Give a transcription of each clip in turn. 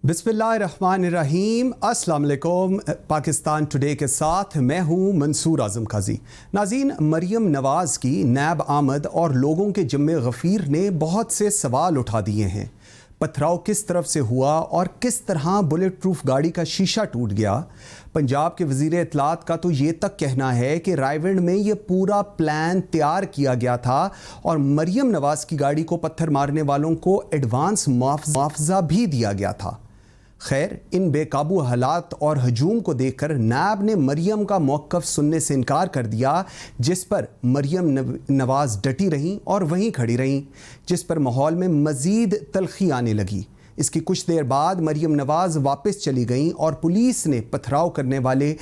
बिस्मिल्लाहिर्रहमानिर्रहीम। अस्सलाम वालेकुम। पाकिस्तान टुडे के साथ मैं हूँ मंसूर आज़म काजी। नाज़रीन, मरियम नवाज़ की नैब आमद और लोगों के जिम्मे गफ़ीर ने बहुत से सवाल उठा दिए हैं। पथराव किस तरफ से हुआ और किस तरह बुलेट प्रूफ गाड़ी का शीशा टूट गया। पंजाब के वज़ीर इत्तलात का तो ये तक कहना है कि रायविंड में ये पूरा प्लान तैयार किया गया था और मरियम नवाज़ की गाड़ी को पत्थर मारने वालों को एडवांस मुआवजा भी दिया गया था। खैर, इन बेकाबू हालात और हजूम को देखकर नैब ने मरियम का मौक़िफ़ सुनने से इनकार कर दिया, जिस पर मरियम नवाज़ डटी रहीं और वहीं खड़ी रहीं, जिस पर माहौल में मज़ीद तलखी आने लगी। इसकी कुछ देर बाद मरियम नवाज़ वापस चली गईं और पुलिस ने पथराव करने वाले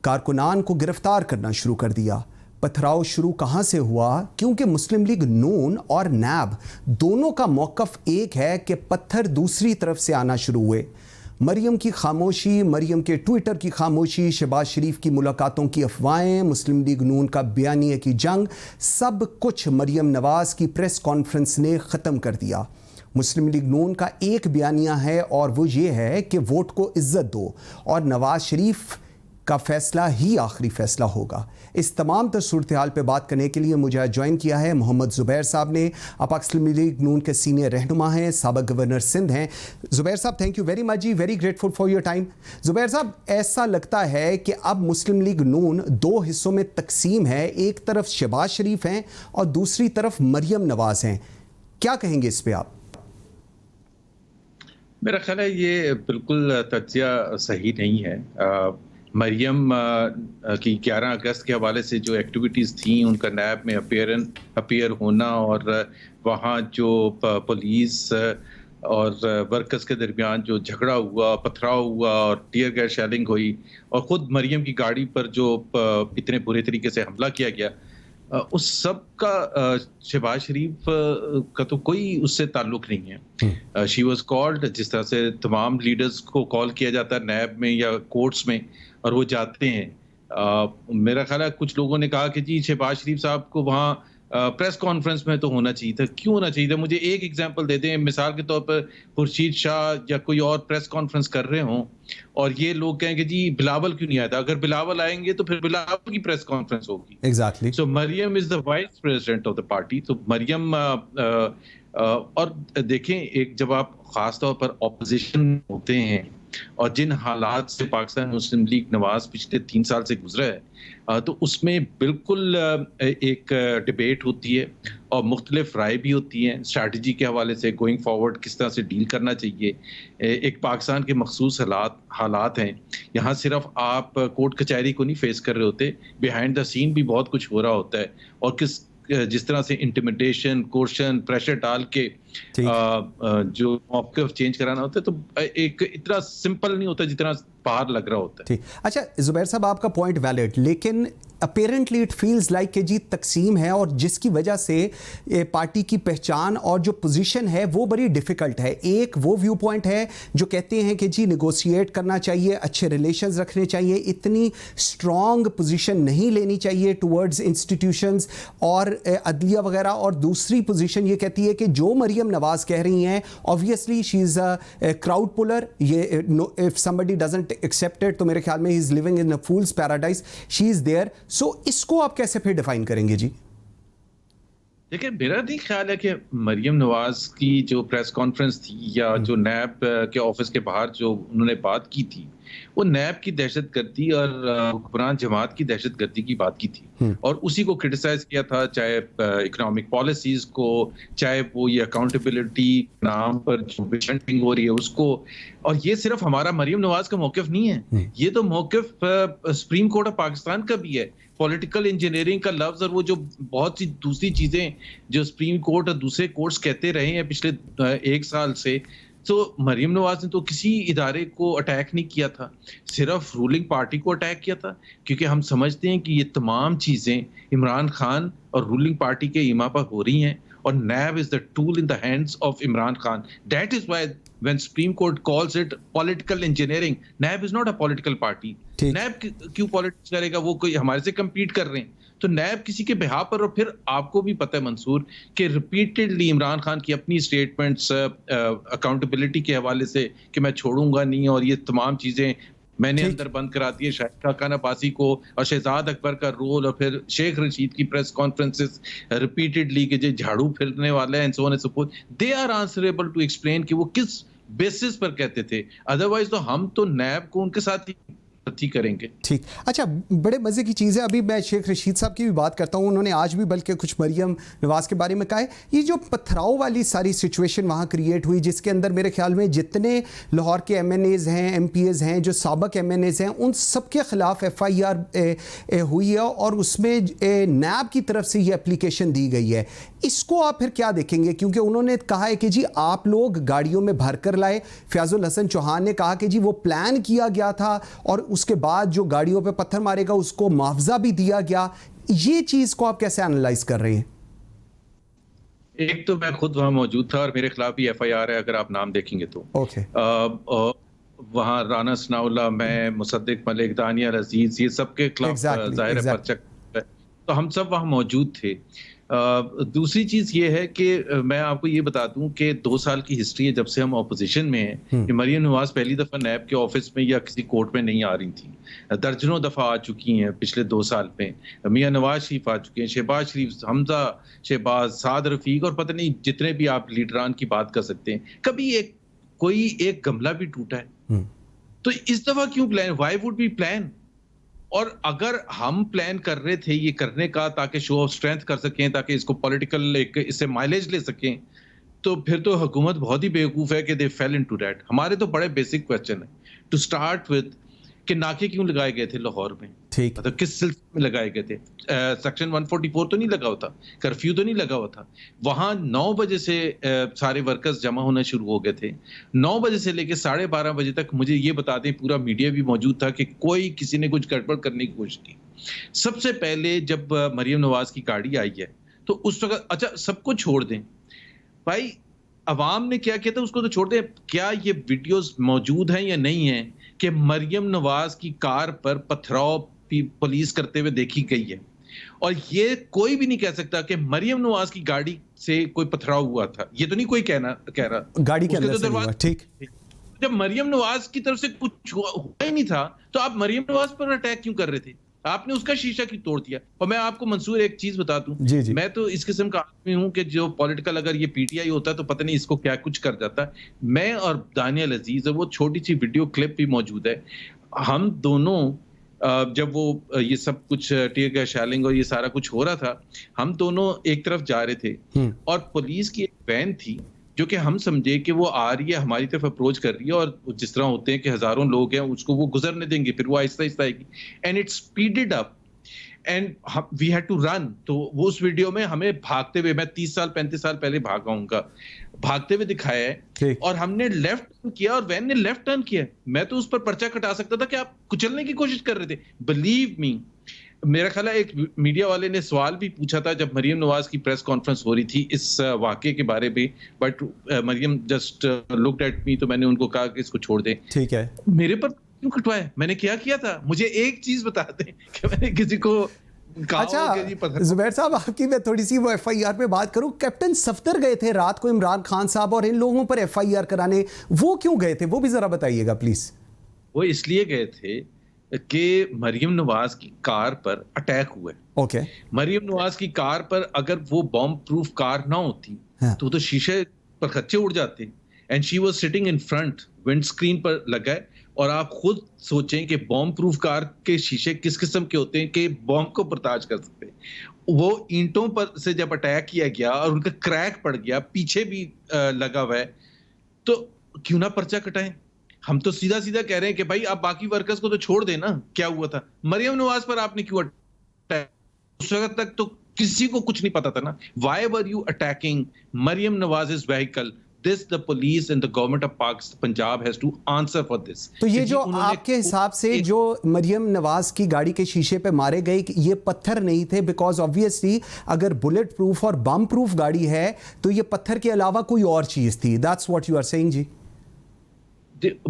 कारकुनान को गिरफ्तार करना शुरू कर दिया। पथराव शुरू कहाँ से हुआ? क्योंकि मुस्लिम लीग नून और नैब दोनों का मौक़िफ़ एक है कि पत्थर दूसरी तरफ से आना शुरू हुए। मरियम की खामोशी, मरियम के ट्विटर की खामोशी, शहबाज शरीफ की मुलाकातों की अफवाहें, मुस्लिम लीग नून का बयानिए की जंग, सब कुछ मरियम नवाज़ की प्रेस कॉन्फ्रेंस ने ख़त्म कर दिया। मुस्लिम लीग नून का एक बयानिया है और वो ये है कि वोट को इज्जत दो और नवाज शरीफ का फैसला ही आखिरी फैसला होगा। इस तमाम तर सूरत हाल पर बात करने के लिए मुझे ज्वाइन किया है मोहम्मद ज़ुबैर साहब ने। आप मुस्लिम लीग नून के सीनियर रहनुमा हैं, साबिक़ गवर्नर सिंध हैं। Zubair sahab, thank you very much ji, very grateful for your time. Zubair sahab, ऐसा लगता है कि अब मुस्लिम लीग नून दो हिस्सों में तकसीम है, एक तरफ शहबाज शरीफ हैं और दूसरी तरफ मरियम नवाज़ हैं। क्या कहेंगे इस पर आप? मेरा ख्याल है ये बिल्कुल तज्जिया सही नहीं है। मरियम की 11 अगस्त के हवाले से जो एक्टिविटीज़ थी, उनका नैब में अपीयर होना और वहाँ जो पुलिस और वर्कर्स के दरमियान जो झगड़ा हुआ, पथराव हुआ और टीयर गैस शेलिंग हुई और ख़ुद मरियम की गाड़ी पर जो इतने बुरे तरीके से हमला किया गया, उस सब का शहबाज शरीफ का तो कोई उससे ताल्लुक नहीं है। शी वॉज कॉल्ड, जिस तरह से तमाम लीडर्स को कॉल किया जाता है नैब में या कोर्ट्स में, और वो जाते हैं। मेरा ख्याल है कुछ लोगों ने कहा कि जी शहबाज शरीफ साहब को वहाँ प्रेस कॉन्फ्रेंस में तो होना चाहिए था। क्यों होना चाहिए था? मुझे एक एग्जांपल दे दें, मिसाल के तौर पर खुर्शीद शाह या कोई और प्रेस कॉन्फ्रेंस कर रहे हों और ये लोग कहें कि जी बिलावल क्यों नहीं आया था। अगर बिलावल आएंगे तो फिर बिलावल की प्रेस कॉन्फ्रेंस होगी। Exactly. So Maryam is the vice president of the party. तो मरियम और देखें, एक जब आप खास तौर पर ऑपोजिशन होते हैं और जिन हालात से पाकिस्तान मुस्लिम लीग नवाज पिछले 3 साल से गुजरा है, तो उसमें बिल्कुल एक डिबेट होती है और मुख्तलिफ राय भी होती हैं स्ट्रैटेजी के हवाले से, गोइंग फॉरवर्ड किस तरह से डील करना चाहिए। एक पाकिस्तान के मखसूस हालात हैं, यहाँ सिर्फ आप कोर्ट कचहरी को नहीं फेस कर रहे होते, बिहाइंड द सीन भी बहुत कुछ हो रहा होता है। और जिस तरह से इंटिमिडेशन, कोर्शन, प्रेशर डाल के जो मौक़िफ़ चेंज कराना होता है, तो एक इतना सिंपल नहीं होता जितना बाहर लग रहा होता है। ठीक, अच्छा ज़ुबैर साहब, आपका पॉइंट वैलिड, लेकिन अपेरेंटली इट फील्स लाइक कि जी तकसीम है और जिसकी वजह से पार्टी की पहचान और जो पोजीशन है वो बड़ी डिफ़िकल्ट है। एक वो व्यू पॉइंट है जो कहते हैं कि जी निगोशिएट करना चाहिए, अच्छे रिलेशंस रखने चाहिए, इतनी स्ट्रॉन्ग पोजीशन नहीं लेनी चाहिए टुवर्ड्स इंस्टीट्यूशंस और अदलिया वगैरह। और दूसरी पोजीशन ये कहती है कि जो मरियम नवाज़ कह रही हैं, obviously she is a crowd puller. ये if somebody doesn't accept it तो मेरे ख्याल में he is living in a fool's paradise, she is there. So इसको आप कैसे फिर डिफाइन करेंगे जी? देखिए, मेरा नहीं ख्याल है कि मरियम नवाज की जो प्रेस कॉन्फ्रेंस थी या जो नैब के ऑफिस के बाहर जो उन्होंने बात की थी, वो नैब की दहशतगर्दी और हुक्मरान जमात की दहशतगर्दी की बात की थी और उसी को क्रिटिसाइज किया था, चाहे इकोनॉमिक पॉलिसीज को, चाहे वो ये अकाउंटेबिलिटी नाम पर जो बिशंटिंग हो रही है उसको। और ये सिर्फ हमारा मरियम नवाज का मौक़िफ़ नहीं है, ये तो मौक़िफ़ सुप्रीम कोर्ट ऑफ पाकिस्तान का भी है। पॉलिटिकल इंजीनियरिंग का लफ्ज़ और वो जो बहुत सी दूसरी चीज़ें जो सुप्रीम कोर्ट और दूसरे कोर्ट्स कहते रहे हैं पिछले 1 साल से, तो मरियम नवाज ने तो किसी इदारे को अटैक नहीं किया था, सिर्फ रूलिंग पार्टी को अटैक किया था। क्योंकि हम समझते हैं कि ये तमाम चीज़ें इमरान खान और रूलिंग पार्टी के इमा पर हो रही हैं और NAB is the tool in the hands of Imran Khan. That is why when Supreme Court calls it political engineering, NAB is not a political party. NAB क्यों पॉलिटिक्स करेगा? वो कोई हमारे से compete कर रहे हैं। तो नैब किसी के बिहाफ पर, और फिर आपको भी पता है मंसूर कि रिपीटेडली इमरान खान की अपनी स्टेटमेंट्स अकाउंटेबिलिटी के हवाले से कि मैं छोड़ूंगा नहीं, और ये तमाम चीजें मैंने ठीक। अंदर बंद करा दी है, शाहिद खान अब्बासी को और शहजाद अकबर का रोल, और फिर शेख रशीद की प्रेस कॉन्फ्रेंसेस रिपीटेडली कि जो झाड़ू फिरने वाले हैं and so on and so forth, they are answerable to explain कि वो किस बेसिस पर कहते थे। अदरवाइज तो हम तो नैब को उनके साथ ही भर्ती करेंगे। ठीक। अच्छा, बड़े मज़े की चीज़ है, अभी मैं शेख रशीद साहब की भी बात करता हूँ, उन्होंने आज भी बल्कि कुछ मरियम नवाज़ के बारे में कहा है। ये जो पथराव वाली सारी सिचुएशन वहाँ क्रिएट हुई, जिसके अंदर मेरे ख्याल में जितने लाहौर के MNAs हैं, MPs हैं, जो साबिक MNAs हैं, उन सब के ख़िलाफ़ FIR हुई है और उसमें नैब की तरफ से ये एप्लीकेशन दी गई है। इसको आप फिर क्या देखेंगे? क्योंकि उन्होंने कहा है कि जी आप लोग गाड़ियों में भर कर लाए। फयाजुल हसन चौहान ने कहा कि जी वो प्लान किया गया था और उसके बाद जो गाड़ियों पे पत्थर मारेगा उसको मुआवजा भी दिया गया। ये चीज को आप कैसे एनालाइज कर रहे हैं? एक तो मैं खुद वहां मौजूद था और मेरे खिलाफ भी FIR है, अगर आप नाम देखेंगे तो। ओके। वहां राना सनाउल्लाह, मैं, मुसद्दिक मलिक, दानियल अजीज, ये सबके खिलाफ जाहिर है पर्चा, तो हम सब वहां मौजूद थे। दूसरी चीज ये है कि मैं आपको ये बता दूं कि 2 साल की हिस्ट्री है जब से हम ऑपोजिशन में हैं कि मरियम नवाज पहली दफा नैब के ऑफिस में या किसी कोर्ट में नहीं आ रही थी। दर्जनों दफा आ चुकी हैं पिछले 2 साल में। मियां नवाज शरीफ आ चुके हैं, शहबाज शरीफ, हमजा शहबाज, साद रफीक, और पता नहीं जितने भी आप लीडरान की बात कर सकते हैं। कभी कोई एक गमला भी टूटा है? तो इस दफा क्यों plan? Why would be plan? और अगर हम प्लान कर रहे थे ये करने का ताकि शो ऑफ स्ट्रेंथ कर सकें, ताकि इसको पॉलिटिकल इससे माइलेज ले सकें, तो फिर तो हुकूमत बहुत ही बेवकूफ है कि दे फेल इनटू दैट। हमारे तो बड़े बेसिक क्वेश्चन है टू स्टार्ट विद कि नाके क्यों लगाए गए थे लाहौर में? ठीक। मतलब किस सिलसिले में लगाए गए थे? सेक्शन 144 तो नहीं लगा हुआ था, कर्फ्यू तो नहीं लगा हुआ था। वहां 9 बजे से सारे वर्कर्स जमा होना शुरू हो गए थे। 9 बजे से लेकर 12:30 बजे तक, मुझे ये बता दें, पूरा मीडिया भी मौजूद था कि कोई किसी ने कुछ गड़बड़ करने की कोशिश की। सबसे पहले जब मरियम नवाज की गाड़ी आई है तो उस वक्त, अच्छा सबको छोड़ दें भाई, अवाम ने क्या किया था उसको तो छोड़ दें, क्या ये वीडियोस मौजूद हैं या नहीं है कि मरियम नवाज की कार पर पथराव पुलिस करते हुए देखी गई है? और ये कोई भी नहीं कह सकता कि मरियम नवाज की गाड़ी से कोई पथराव हुआ था। ये तो नहीं कोई कह रहा गाड़ी के अंदर तो से हुआ। ठीक। जब मरियम नवाज की तरफ से कुछ हुआ ही नहीं था तो आप मरियम नवाज पर अटैक क्यों कर रहे थे? आपने उसका शीशा क्यों तोड़ दिया? और मैं आपको मंसूर एक चीज बता दूं, जी। मैं तो इस किस्म का आदमी हूं कि जो पॉलिटिकल, अगर ये PTI होता तो पता नहीं इसको क्या कुछ कर जाता। मैं और दानियल अजीज, वो छोटी सी वीडियो क्लिप भी मौजूद है, हम दोनों जब वो ये सब कुछ टीयर गैस शेलिंग और ये सारा कुछ हो रहा था, हम दोनों एक तरफ जा रहे थे और पुलिस की एक वैन थी जो कि हम समझे कि वो आ रही है, हमारी तरफ अप्रोच कर रही है, और जिस तरह होते हैं कि हजारों लोग हैं उसको वो गुजरने देंगे, फिर वो आहिस्ता आहिस्ता आएगी, and it speeded up and we had to run. तो वो उस वीडियो में हमें भागते हुए, मैं 30 साल 35 साल पहले भागा हूँगा, भागते हुए दिखाया है, और हमने लेफ्ट टर्न किया और वैन ने लेफ्ट टर्न किया। मैं तो उस पर पर्चा कटा सकता था कि आप कुचलने की कोशिश कर रहे थे। बिलीव मी, मेरा ख्याल है एक मीडिया वाले ने सवाल भी पूछा था जब मरियम नवाज की प्रेस कॉन्फ्रेंस हो रही थी इस वाकये के बारे में, but Maryam just looked at me, तो मैंने उनको कहा कि इसको छोड़ दें। ठीक है, मेरे पर क्यों कटवाया? मैंने क्या किया था? मुझे एक चीज बता दें कि मैंने किसी को। अच्छा जुबैर साहब, आपकी मैं थोड़ी सी वो FIR पे बात करूं। कैप्टन सफ्दर गए थे रात को इमरान खान साहब और इन लोगों पर FIR कराने, वो क्यों गए थे? वो भी जरा बताइएगा प्लीज। वो इसलिए गए थे कि मरियम नवाज की कार पर अटैक हुआ है। ओके। मरियम नवाज की कार पर अगर वो बॉम्ब प्रूफ कार ना होती तो शीशे पर खच्चे उड़ जाते, and she was sitting in front, wind screen पर लगा है। और आप खुद सोचें कि बॉम्ब प्रूफ कार के शीशे किस किस्म के होते हैं कि बॉम्ब को बर्दाश्त कर सकते हैं। वो ईंटों पर से जब अटैक किया गया और उनका क्रैक पड़ गया, पीछे भी लगा हुआ है, तो क्यों ना पर्चा कटाएं? हम तो सीधा सीधा कह रहे हैं कि भाई आप बाकी वर्कर्स को तो छोड़ देना, क्या हुआ था? मरियम नवाज पर आपने क्यों अटैक? उस वक्त तक तो किसी को कुछ नहीं पता था ना। Why were you attacking Maryam Nawaz vehicle? This the police and the government of Pakistan, Punjab has to answer for this. तो ये जो आपके हिसाब से जो मरियम नवाज की गाड़ी के शीशे पे मारे गए, ये पत्थर नहीं थे? बिकॉज ऑब्वियसली अगर बुलेट प्रूफ और बम प्रूफ गाड़ी है तो ये पत्थर के अलावा कोई और चीज थी। That's what you are saying जी?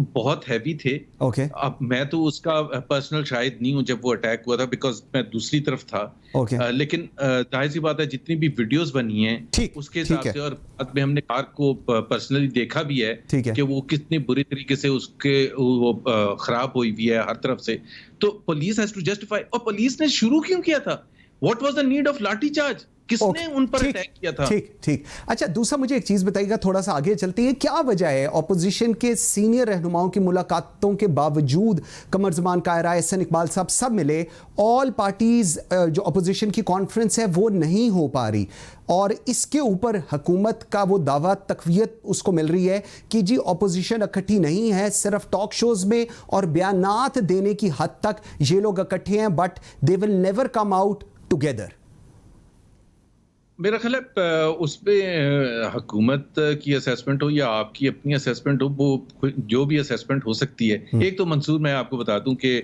बहुत हैवी थे। ओके अब मैं तो उसका पर्सनल शायद नहीं हूं जब वो अटैक हुआ था, बिकॉज मैं दूसरी तरफ था। ओके लेकिन जाहिर सी बात है, जितनी भी वीडियोस बनी हैं ठीक उसके ठीक हिसाब है से, और बाद में हमने कार को पर्सनली देखा भी है ठीक है कि वो कितनी बुरी तरीके से उसके वो खराब हुई हुई है हर तरफ से। तो पुलिस हैज टू जस्टिफाई, और पुलिस ने शुरू क्यों किया था? What was the need of लाठी चार्ज? किसने ओके उन पर ठीक अटैक किया था? ठीक ठीक। अच्छा, दूसरा मुझे एक चीज बताइएगा, थोड़ा सा आगे चलते हैं, क्या वजह है ऑपोजिशन के सीनियर रहनुमाओं की मुलाकातों के बावजूद, कमर जमान कायरा, एहसन इकबाल साहब सब मिले, ऑल पार्टीज जो ऑपोजिशन की कॉन्फ्रेंस है वो नहीं हो पा रही, और इसके ऊपर हुकूमत का वो दावा तकवीत उसको मिल रही है कि जी ऑपोजिशन इकट्ठी नहीं है, सिर्फ टॉक शोज में और बयानात देने की हद तक ये लोग इकट्ठे हैं, but they will never come out together. मेरा ख्याल है उसमें हुकूमत की असेसमेंट हो या आपकी अपनी असेसमेंट हो, वो जो भी असेसमेंट हो सकती है। एक तो मंसूर, मैं आपको बता दूं कि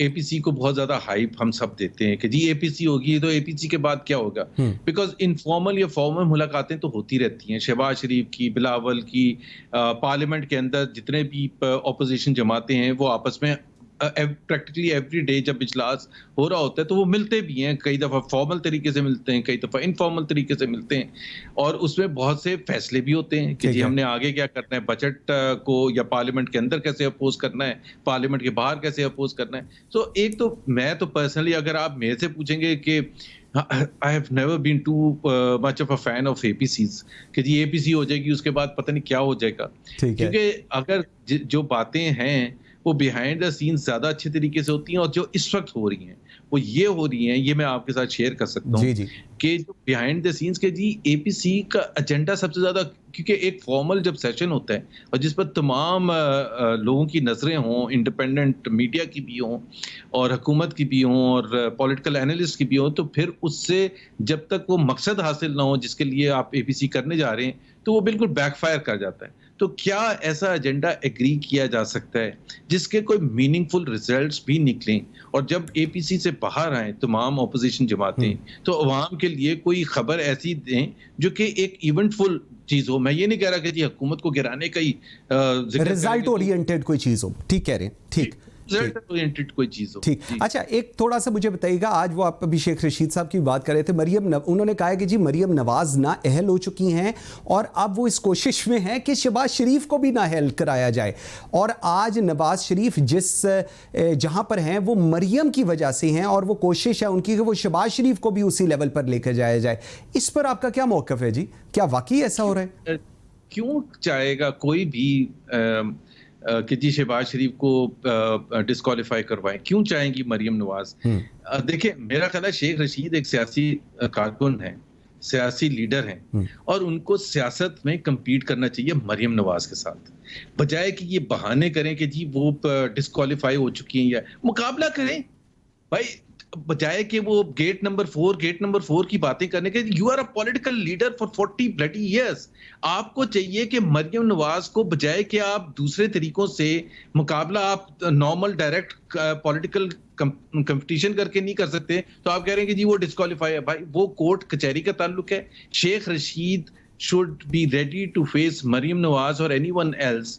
एपीसी को बहुत ज्यादा हाइप हम सब देते हैं कि जी एपीसी होगी तो एपीसी के बाद क्या होगा, बिकॉज इनफॉर्मल या फॉर्मल मुलाकातें तो होती रहती हैं। शहबाज शरीफ की, बिलावल की, पार्लियामेंट के अंदर जितने भी ऑपोजिशन जमातें हैं वो आपस में प्रैक्टिकली एवरी डे जब इजलास हो रहा होता है तो वो मिलते भी हैं। कई दफ़ा फॉर्मल तरीके से मिलते हैं, कई दफ़ा इनफॉर्मल तरीके से मिलते हैं, और उसमें बहुत से फैसले भी होते हैं कि जी हमने आगे क्या करना है, बजट को या पार्लियामेंट के अंदर कैसे अपोज करना है, पार्लियामेंट के बाहर कैसे अपोज करना है। तो एक तो मैं तो पर्सनली, अगर आप मेरे से पूछेंगे कि I have never been too much of a fan of APCs कि जी एपीसी हो जाएगी उसके बाद पता नहीं क्या हो जाएगा, क्योंकि अगर जो बातें हैं वो बिहाइंड द सीन्स ज्यादा अच्छे तरीके से होती हैं, और जो इस वक्त हो रही हैं वो ये हो रही हैं, ये मैं आपके साथ शेयर कर सकता हूँ कि जो बिहाइंड द सीन्स के जी एपीसी का एजेंडा सबसे ज्यादा, क्योंकि एक फॉर्मल जब सेशन होता है और जिस पर तमाम लोगों की नजरें हों, इंडिपेंडेंट मीडिया की भी हों और हुकूमत की भी हों और पॉलिटिकल एनालिस्ट की भी हों, तो फिर उससे जब तक वो मकसद हासिल ना हो जिसके लिए आप एपीसी करने जा रहे हैं, तो वो बिल्कुल बैकफायर कर जाता है। तो क्या ऐसा एजेंडा एग्री किया जा सकता है जिसके कोई मीनिंगफुल रिजल्ट्स भी निकलें, और जब एपीसी से बाहर आए तमाम ऑपोजिशन जमातें, तो अवाम के लिए कोई खबर ऐसी दें जो कि एक इवेंटफुल चीज हो। मैं ये नहीं कह रहा कि जी हुकूमत को गिराने का ही रिजल्ट ओरिएंटेड कोई चीज हो, ठीक कह रहे हैं, ठीक कोई चीज हो। ठीक। अच्छा, एक थोड़ा सा मुझे बताइएगा, आज वो आप अभी शेख रशीद साहब की बात कर रहे थे, उन्होंने कहा है कि जी मरियम नवाज ना अहल हो चुकी हैं और अब वो इस कोशिश में है कि शहबाज शरीफ को भी ना अहल कराया जाए, और आज नवाज शरीफ जहां पर हैं वो मरियम की वजह से हैं, और वो कोशिश है उनकी कि वो शहबाज शरीफ को भी उसी लेवल पर लेकर जाया जाए। इस पर आपका क्या मौक़िफ़ है जी? क्या वाकई ऐसा हो रहा है? क्यों चाहेगा कोई भी कि जी शहबाज शरीफ को डिस्क्वालीफाई करवाएं? क्यों चाहेंगी मरियम नवाज? देखिए, मेरा ख्याल है शेख रशीद एक सियासी कारकुन है, सियासी लीडर हैं, और उनको सियासत में compete करना चाहिए मरियम नवाज के साथ, बजाय कि ये बहाने करें कि जी वो डिस्क्वालीफाई हो चुकी हैं। या मुकाबला करें भाई, बजाय कि वो गेट नंबर 4 की बातें करने के। You are a political leader for 40 bloody years. आपको चाहिए कि मरियम नवाज को, बजाय कि आप दूसरे तरीकों से मुकाबला, आप नॉर्मल डायरेक्ट पॉलिटिकल कंपटीशन करके नहीं कर सकते, तो आप कह रहे हैं कि जी वो डिस्क्वालीफाई है। भाई, वो कोर्ट कचहरी का ताल्लुक है। Sheikh Rashid should be ready to face Maryam Nawaz और anyone else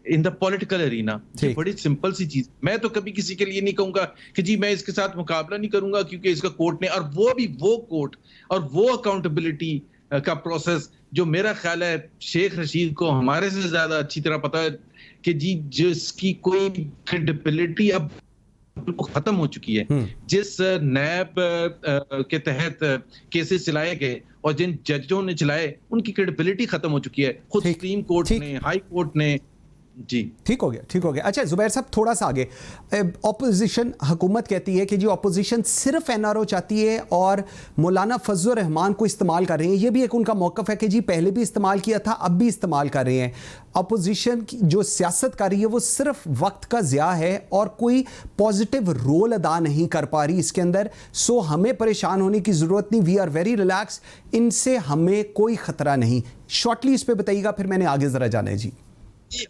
in the political arena. बड़ी सिंपल सी चीज। मैं तो कभी किसी के लिए नहीं कहूंगा कि जी मैं इसके साथ मुकाबला नहीं करूंगा क्योंकि इसका कोर्ट ने, और वो भी वो कोर्ट और वो अकाउंटेबिलिटी का प्रोसेस जो मेरा ख्याल है शेख रशीद को हमारे से ज्यादा अच्छी तरह पता है कि जी जिसकी कोई क्रेडिबिलिटी अब खत्म हो चुकी है। जिस नैब के तहत केसेस चलाए गए और जिन जजों ने चलाए, उनकी क्रेडिबिलिटी खत्म हो चुकी है। खुद सुप्रीम कोर्ट ने, हाई कोर्ट ने। जी, ठीक हो गया। अच्छा जुबैर साहब, थोड़ा सा आगे, ऑपोजिशन, हुकूमत कहती है कि जी ऑपोजिशन सिर्फ एनआरओ चाहती है और मौलाना फजलुर रहमान को इस्तेमाल कर रहे हैं। ये भी एक उनका मौक़िफ़ है कि जी पहले भी इस्तेमाल किया था, अब भी इस्तेमाल कर रहे हैं। ऑपोजिशन की जो सियासत कर रही है वो सिर्फ वक्त का ज़िया है और कोई पॉजिटिव रोल अदा नहीं कर पा रही इसके अंदर। सो हमें परेशान होने की ज़रूरत नहीं, वी आर वेरी रिलैक्स, इनसे हमें कोई ख़तरा नहीं। शॉर्टली इस पर बताइएगा, फिर मैंने आगे ज़रा जाना है जी।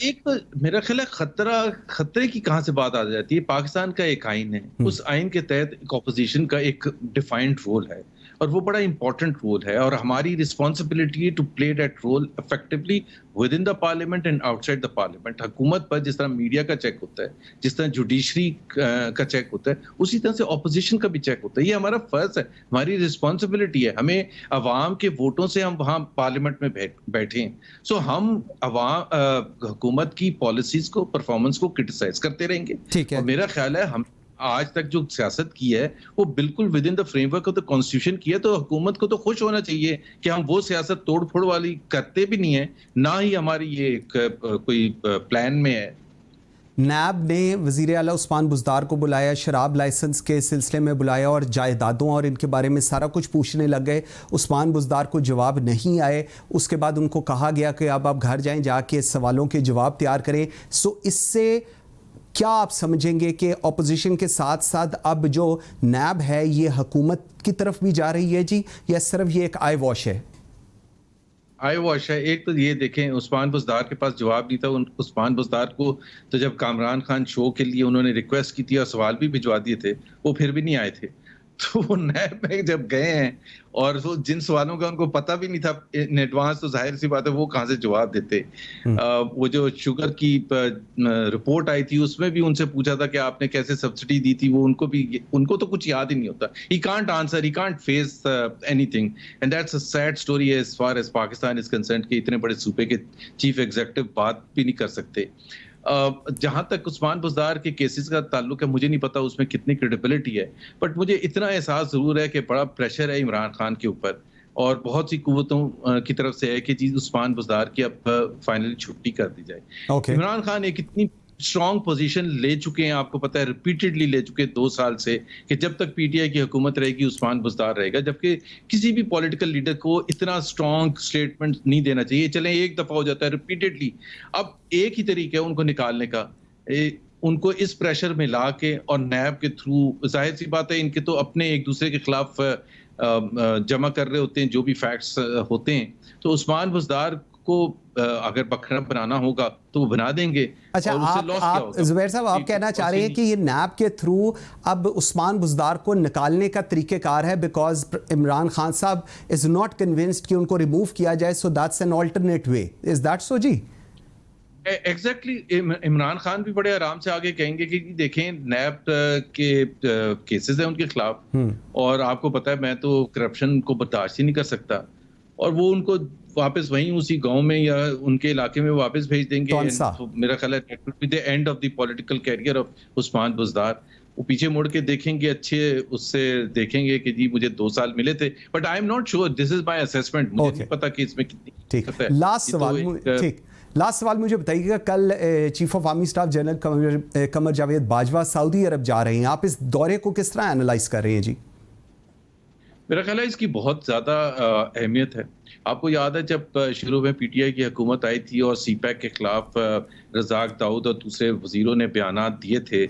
एक तो मेरा ख्याल है खतरे की कहां से बात आ जाती है। पाकिस्तान का एक आइन है, उस आइन के तहत एक ऑपोजिशन का एक डिफाइंड रोल है, और वो बड़ा इंपॉर्टेंट रोल है और हमारी responsibility to play that role effectively within the parliament and outside the parliament. हुकूमत पर जिस तरह मीडिया का चेक होता है, जिस तरह जुडिशरी का चेक होता है, उसी तरह से ऑपोजिशन का भी चेक होता है। ये हमारा फर्ज है, हमारी रिस्पॉन्सिबिलिटी है। हमें अवाम के वोटों से हम वहाँ पार्लियामेंट में बैठे हैं, सो हम हुकूमत की पॉलिसीज को, परफॉर्मेंस को क्रिटिसाइज करते रहेंगे। ठीक है। और मेरा ख्याल है हम आज तक जो सियासत की है वो बिल्कुल with in the framework of the constitution की है, तो हुकूमत को तो खुश होना चाहिए कि हम वो सियासत तोड़ फोड़ वाली करते भी नहीं है, ना ही हमारी ये कोई प्लान में है। नैब ने वज़ीर आला उस्मान बुज़दार को बुलाया, शराब लाइसेंस के सिलसिले में बुलाया और जायदादों और इनके बारे में सारा कुछ पूछने लग गए। उस्मान बुज़दार को जवाब नहीं आए। उसके बाद उनको कहा गया कि अब आप घर जाएं, जाके सवालों के जवाब तैयार करें। सो इससे क्या आप समझेंगे कि ऑपोजिशन के साथ साथ अब जो नैब है ये हुकूमत की तरफ भी जा रही है जी, या सिर्फ ये एक आई वॉश है? आई वॉश है। एक तो ये देखें, उस्मान बुज़दार के पास जवाब नहीं था। उस्मान बुज़दार को तो जब कामरान खान शो के लिए उन्होंने रिक्वेस्ट की थी और सवाल भी भिजवा दिए थे, वो फिर भी नहीं आए थे। तो वो नैब में जब गए हैं और वो जिन सवालों का उनको पता भी नहीं था इन एडवांस, तो जाहिर सी बात है वो कहाँ से जवाब देते। वो जो शुगर की रिपोर्ट आई थी उसमें भी उनसे पूछा था कि आपने कैसे सब्सिडी दी थी, वो उनको तो कुछ याद ही नहीं होता। He can't answer, he can't face anything, and that's a sad story as far as Pakistan is concerned कि इतने बड़े सूबे के चीफ एग्जीक्यूटिव बात भी नहीं कर सकते। जहां तक उस्मान बुज़दार के केसेस का ताल्लुक है, मुझे नहीं पता उसमें कितनी क्रेडिबिलिटी है, बट मुझे इतना एहसास जरूर है कि बड़ा प्रेशर है इमरान खान के ऊपर और बहुत सी कुव्वतों की तरफ से है कि जी उस्मान बुज़दार की अब फाइनली छुट्टी कर दी जाए। इमरान खान एक इतनी स्ट्रॉन्ग पोजीशन ले चुके हैं, आपको पता है रिपीटेडली ले चुके 2 साल से, कि जब तक पीटीआई की हुकूमत रहेगी उस्मान बुज़दार रहेगा, जबकि किसी भी पॉलिटिकल लीडर को इतना स्ट्रॉन्ग स्टेटमेंट नहीं देना चाहिए। चलें एक दफा हो जाता है रिपीटेडली, अब एक ही तरीका है उनको निकालने का, उनको इस प्रेशर में ला के और नैब के थ्रू, जाहिर सी बात है इनके तो अपने एक दूसरे के खिलाफ जमा कर रहे होते हैं जो भी फैक्ट्स होते हैं, तो उस्मान बुज़दार को अगर बखरा बनाना होगा तो वो बना देंगे। अच्छा, आप जुबैर साहब आप कहना चाह रहे हैं कि ये नैब के थ्रू अब उस्मान बुज़दार को निकालने का तरीक़ेकार है बिकॉज इमरान खान साहब इज नॉट कन्विंस्ड कि उनको रिमूव किया जाए, so that's an alternate way, is that so जी? एग्जैक्टली इमरान खान भी बड़े आराम से आगे कहेंगे कि देखें नैब के केसेस हैं उनके खिलाफ और आपको पता है मैं तो करप्शन को बर्दाश्त ही नहीं कर सकता, और वो उनको वापस वहीं उसी गांव में या उनके इलाके में वापस भेज देंगे। तो मेरा ख्याल है that will be the end of the political carrier of Usman Buzdar. वो पीछे मुड़ के देखेंगे, अच्छे उससे देखेंगे कि जी मुझे 2 साल मिले थे, but I am not sure, this is my assessment, मुझे नहीं पता कि इसमें कितनी। लास्ट सवाल मुझे बताइएगा, कल chief of army staff general Qamar Javed Bajwa सऊदी अरब जा रहे हैं, आप इस दौरे को किस तरह एनालाइज कर रहे हैं जी? मेरा ख्याल है इसकी बहुत ज़्यादा अहमियत है। आपको याद है जब शुरू में पीटीआई की हुकूमत आई थी और सीपैक के खिलाफ रज़ाक दाऊद और दूसरे वजीरों ने बयानात दिए थे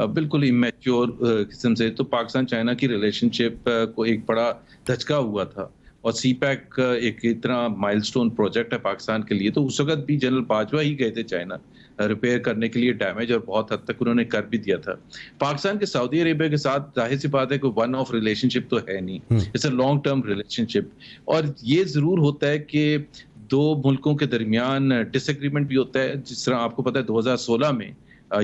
बिल्कुल इमेच्योर किस्म से, तो पाकिस्तान चाइना की रिलेशनशिप को एक बड़ा धचका हुआ था और सीपैक एक इतना माइलस्टोन प्रोजेक्ट है पाकिस्तान के लिए, तो उस वक्त भी जनरल बाजवा ही गए थे चाइना रिपेयर करने के लिए डैमेज, और बहुत हद तक उन्होंने कर भी दिया था। पाकिस्तान के सऊदी अरेबिया के साथ जाहिर सी बात है कि वन ऑफ रिलेशनशिप तो है नहीं, it's a long term relationship, और ये जरूर होता है कि 2 मुल्कों के दरमियान डिसएग्रीमेंट भी होता है। जिस तरह आपको पता है 2016 में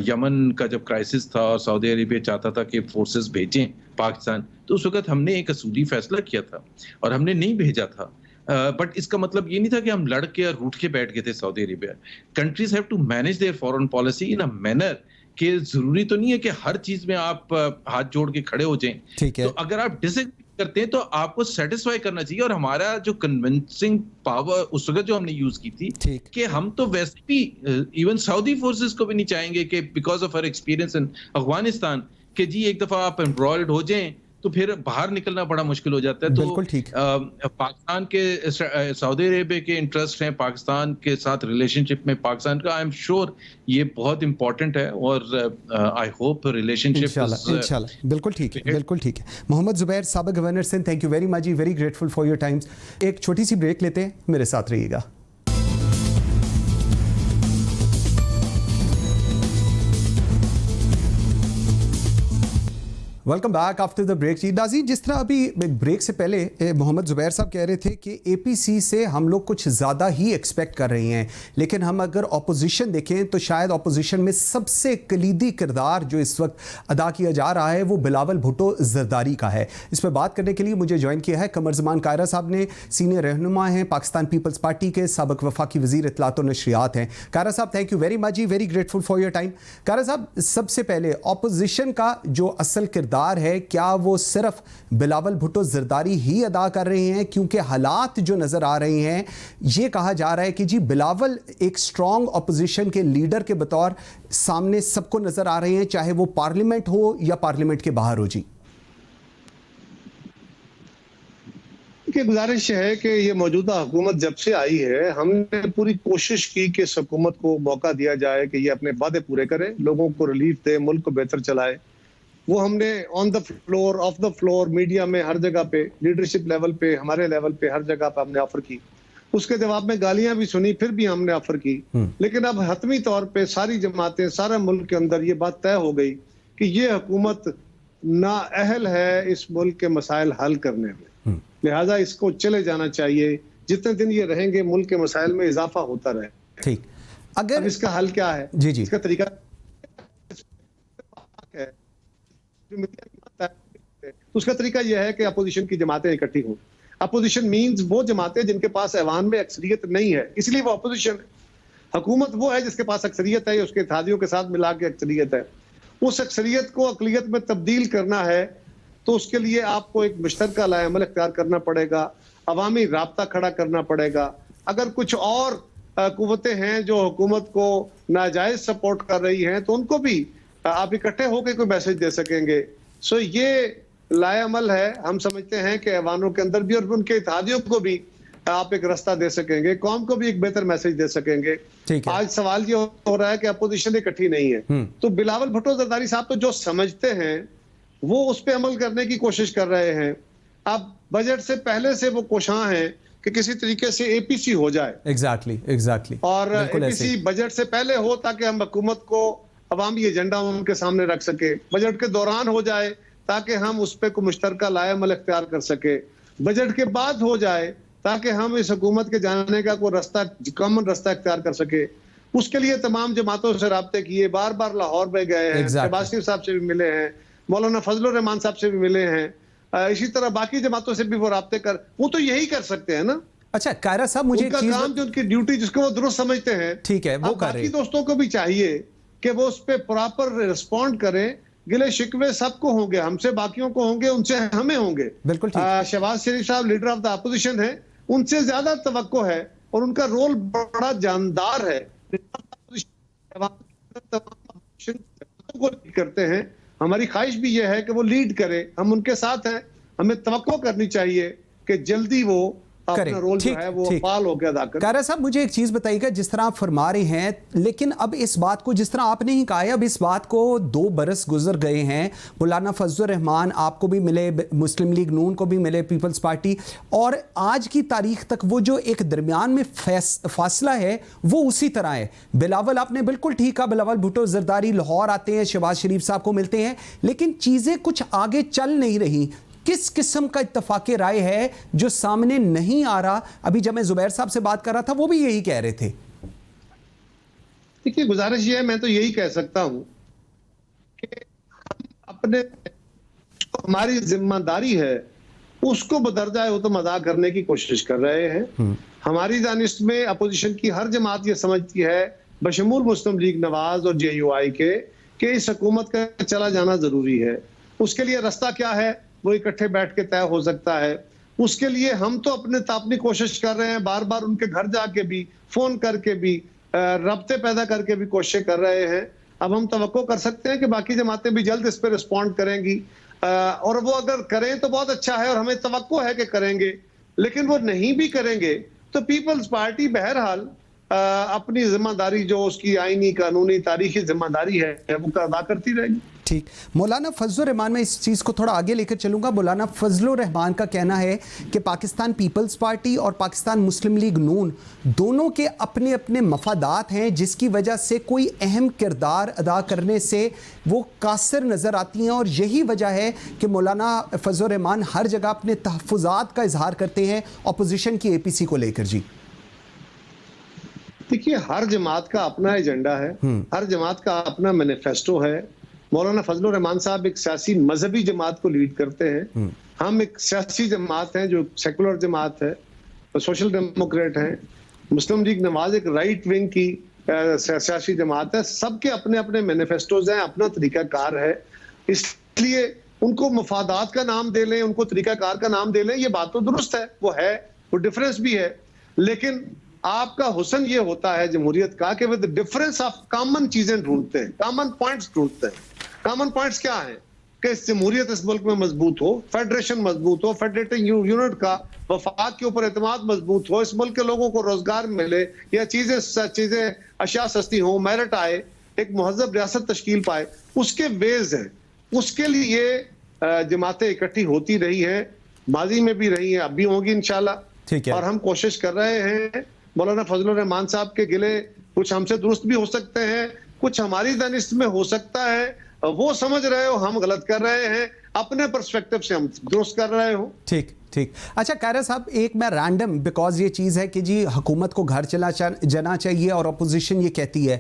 यमन का जब क्राइसिस था और सऊदी अरेबिया चाहता था कि फोर्सेस भेजें पाकिस्तान, तो उस वक्त हमने एक असूली फैसला किया था और हमने नहीं भेजा था, बट इसका मतलब ये नहीं था कि हम लड़ के और रूठ के बैठ गए थे Saudi Arabia. Countries have to manage their foreign policy in a manner कि जरूरी तो नहीं है कि हर चीज में आप हाथ जोड़ के खड़े हो जाएं। ठीक है। तो अगर आप डिसएग्री करते हैं तो आपको सेटिस्फाई करना चाहिए, और हमारा जो कन्विंसिंग पावर उस वक्त जो हमने यूज की थी कि हम तो वैसे भी इवन सऊदी फोर्सेस को भी नहीं चाहेंगे कि because of our experience in Afghanistan कि जी एक दफा आप एम्ब्रॉयड हो जाएं तो फिर बाहर निकलना बड़ा मुश्किल हो जाता है। तो बिल्कुल ठीक। पाकिस्तान के सऊदी अरेबिया के इंटरेस्ट हैं पाकिस्तान के साथ रिलेशनशिप में, पाकिस्तान का आई एम श्योर ये बहुत इंपॉर्टेंट है, और आई होप रिलेशनशिप इंशाल्लाह बिल्कुल ठीक है, बिल्कुल ठीक है। मोहम्मद जुबैर साबिक governor Sindh, thank you very much ji, very grateful for your times. एक छोटी सी ब्रेक लेते हैं, मेरे साथ रहिएगा। Welcome back after the break जी। नाज़रीन, जिस तरह अभी ब्रेक से पहले मोहम्मद ज़ुबैर साहब कह रहे थे कि एपीसी से हम लोग कुछ ज़्यादा ही एक्सपेक्ट कर रहे हैं, लेकिन हम अगर ऑपोजिशन देखें तो शायद ऑपोजिशन में सबसे कलीदी किरदार जो इस वक्त अदा किया जा रहा है वो बिलावल भुट्टो ज़रदारी का है। इस पर बात करने के लिए मुझे ज्वाइन किया है कमर ज़मान कायरा साहब ने, सीनियर रहनुमा हैं पाकिस्तान पीपल्स पार्टी के, साबिक़ वफाकी वज़ीर इत्तलात व नशरियात हैं। कायरा साहब, thank you very much ji, very grateful for your time. Kaira साहब, सबसे पहले ऑपोजिशन का जो असल किरदार है, क्या वो सिर्फ बिलावल भुट्टो ज़रदारी ही अदा कर रहे हैं? क्योंकि हालात जो नज़र आ रहे हैं, ये कहा जा रहा है कि जी बिलावल एक स्ट्रॉन्ग ऑपोजिशन के लीडर के बतौर सामने सबको नज़र आ रहे हैं, चाहे वो पार्लियामेंट हो या पार्लियामेंट के बाहर हो। जी की गुजारिश है कि ये मौजूदा हुकूमत जब से आई है, हमने पूरी कोशिश की कि इस हुकूमत को मौका दिया जाए कि ये अपने वादे पूरे करे, लोगों को रिलीफ दे, मुल्क को बेहतर चलाए। वो हमने on the floor, of the floor, media में, हर जगह पे, लीडरशिप लेवल पे, हमारे लेवल पे, हर जगह पे हमने ऑफर की। उसके जवाब में गालियां भी सुनी, फिर भी हमने ऑफर की। लेकिन अब हतमी तौर पे सारी जमातें, सारे मुल्क के अंदर ये बात तय हो गई कि ये हुकूमत नाअहल है इस मुल्क के मसाइल हल करने में, लिहाजा इसको चले जाना चाहिए। जितने दिन ये रहेंगे मुल्क के मसाइल में इजाफा होता रहे। ठीक, अगर इसका हल क्या है? जी जी, इसका तरीका है, तो उसका तरीका यह है कि अपोजिशन की जमातें इकट्ठी हों। अपोजिशन मींस वो जमातें जिनके पास ऐवान में अक्सरियत नहीं है, इसलिए वो अपोजिशन है। हुकूमत वो है जिसके पास अक्सरियत है, उसके इत्तेहादियों के साथ मिला के अक्सरियत है। उस अक्सरियत को अकलियत में तब्दील करना है तो उसके लिए आपको एक मुश्तरका लाएअमल इख्तियार करना पड़ेगा, अवामी राब्ता खड़ा करना पड़ेगा। अगर कुछ और कुव्वतें हैं जो हुकूमत को नाजायज सपोर्ट कर रही हैं तो उनको भी आप इकट्ठे होकर कोई मैसेज दे सकेंगे। सो ये लाएअमल है। हम समझते हैं कि ऐवानों के अंदर भी और उनके इत्तेहादियों को भी आप एक रास्ता दे सकेंगे, कौम को भी एक बेहतर मैसेज दे सकेंगे। आज सवाल ये हो रहा है कि अपोजिशन इकट्ठी नहीं है, तो बिलावल भुट्टो ज़रदारी साहब तो जो समझते हैं वो उस पर अमल करने की कोशिश कर रहे हैं। अब बजट से पहले से वो कोशां हैं कि किसी तरीके से एपीसी हो जाए। एग्जैक्टली और एपीसी बजट से पहले हो ताकि हम हुकूमत को अवामी एजेंडा उनके सामने रख सके। बजट के दौरान हो जाए ताकि हम उस पर कोई मुश्तरका लाएअमल इख्तियार कर सके। बजट के बाद हो जाए ताकि हम इस हुकूमत के जाने का कोई रास्ता, कॉमन रास्ता इख्तियार कर सके। उसके लिए तमाम जमातों से राब्ते किए, बार बार लाहौर में गए हैं, शहबाज शरीफ साहब से भी मिले हैं, मौलाना फजलुर रहमान साहब से भी मिले हैं, इसी तरह बाकी जमातों से भी वो राब्ते कर, वो तो यही कर सकते हैं ना। अच्छा कायरा साहब, मुझे उनका काम जो उनकी ड्यूटी जिसको वो दुरुस्त समझते हैं, ठीक है, वो कर रहे हैं। बाकी दोस्तों को भी चाहिए कि वो उस पर प्रॉपर रिस्पॉन्ड करें। गिले शिकवे सबको होंगे, हमसे बाकियों को होंगे, उनसे हमें होंगे। बिल्कुल शहबाज शरीफ साहब लीडर ऑफ द अपोजिशन है, उनसे ज्यादा तवक्को है और उनका रोल बड़ा जानदार है। करते हैं, हमारी ख्वाहिश भी यह है कि वो लीड करे, हम उनके साथ हैं। हमें तवक्को करनी चाहिए कि जल्दी वो अपना रोल जो है वो फाल होकर अदा करें। कायरा साहब, मुझे एक चीज बताइएगा, जिस तरह आप फरमा रहे हैं, लेकिन अब इस बात को, जिस तरह आपने ही कहा है, अब इस बात को 2 बरस गुजर गए हैं। मौलाना फजलुर रहमान आपको भी मिले, मुस्लिम लीग नून को भी मिले, पीपल्स पार्टी, और आज की तारीख तक वो जो एक दरमियान में फासला है वो उसी तरह है। बिलावल, आपने बिल्कुल ठीक कहा, बिलावल भुट्टो ज़रदारी लाहौर आते हैं, शहबाज शरीफ साहब को मिलते हैं, लेकिन चीजें कुछ आगे चल नहीं रही। किस किस्म का इत्तफाक राय है जो सामने नहीं आ रहा? अभी जब मैं जुबैर साहब से बात कर रहा था वो भी यही कह रहे थे। देखिए, गुजारिश ये है, मैं तो यही कह सकता हूं कि हम अपने, हमारी जिम्मेदारी है उसको बदरजा उतम अदा करने की कोशिश कर रहे हैं। हमारी दानिश में अपोजिशन की हर जमात ये समझती है, बशमूल मुस्लिम लीग नवाज और JUI के, कि इस हुकूमत का चला जाना जरूरी है। उसके लिए रास्ता क्या है वो इकट्ठे बैठ के तय हो सकता है। उसके लिए हम तो अपनी कोशिश कर रहे हैं, बार बार उनके घर जाके भी, फोन करके भी, रब्ते पैदा करके भी कोशिश कर रहे हैं। अब हम तवक्को कर सकते हैं कि बाकी जमातें भी जल्द इस पर रिस्पॉन्ड करेंगी, और वो अगर करें तो बहुत अच्छा है और हमें तवक्को है कि करेंगे। लेकिन वो नहीं भी करेंगे तो पीपल्स पार्टी बहरहाल अपनी जिम्मेदारी जो उसकी आईनी, कानूनी, तारीखी जिम्मेदारी है वो अदा करती रहेगी। ठीक। मौलाना फजलुर रहमान, मैं इस चीज़ को थोड़ा आगे लेकर चलूँगा। मौलाना फजलुर रहमान का कहना है कि पाकिस्तान पीपल्स पार्टी और पाकिस्तान मुस्लिम लीग नून दोनों के अपने अपने मफादात हैं, जिसकी वजह से कोई अहम किरदार अदा करने से वो कासिर नज़र आती हैं, और यही वजह है कि मौलाना फजलुर रहमान हर जगह अपने तहफ़्फ़ुज़ात का इजहार करते हैं अपोजिशन की APC को लेकर। जी देखिए, हर जमात का अपना एजेंडा है, हर जमात का अपना मैनिफेस्टो है। मौलाना फजलुर रहमान साहब एक सियासी मजहबी जमात को लीड करते हैं, हम एक सियासी जमात हैं जो सेकुलर जमात है, सोशल डेमोक्रेट हैं। मुस्लिम लीग नवाज एक राइट विंग की सियासी जमात है। सबके अपने अपने मैनिफेस्टोज हैं, अपना तरीकाकार है, इसलिए उनको मफादात का नाम दे लें, उनको तरीकाकार का नाम दे लें, ये बात तो दुरुस्त है, वो डिफरेंस भी है। लेकिन आपका हुस्न ये होता है जमहूरियत का कि विद डिफरेंस ऑफ कॉमन चीजें ढूंढते हैं, कॉमन पॉइंट्स ढूंढते हैं। कॉमन पॉइंट्स क्या है कि जमहूरियत इस मुल्क में मजबूत हो, फेडरेशन मजबूत हो, फेडरेटिंग यूनिट का वफाक के ऊपर एतमाद मजबूत हो, इस मुल्क के लोगों को रोजगार मिले, या चीजें अशिया सस्ती हो, मेरिट आए, एक महजब रियासत तश्कील पाए, उसके बेस है। उसके लिए जमातें इकट्ठी होती रही हैं, माजी में भी रही हैं, अब भी होंगी इंशाल्लाह। ठीक है। और हम कोशिश कर रहे हैं। मौलाना फजलुर रहमान साहब के गिले कुछ हमसे दुरुस्त भी हो सकते हैं, कुछ हमारी दानिश में हो सकता है, वो समझ रहे हो हम गलत कर रहे हैं, अपने पर्सपेक्टिव से हम दुरुस्त कर रहे हो। ठीक ठीक। अच्छा कायरा साहब, एक मैं रैंडम, बिकॉज ये चीज़ है कि जी हुकूमत को घर जाना चाहिए और अपोजिशन ये कहती है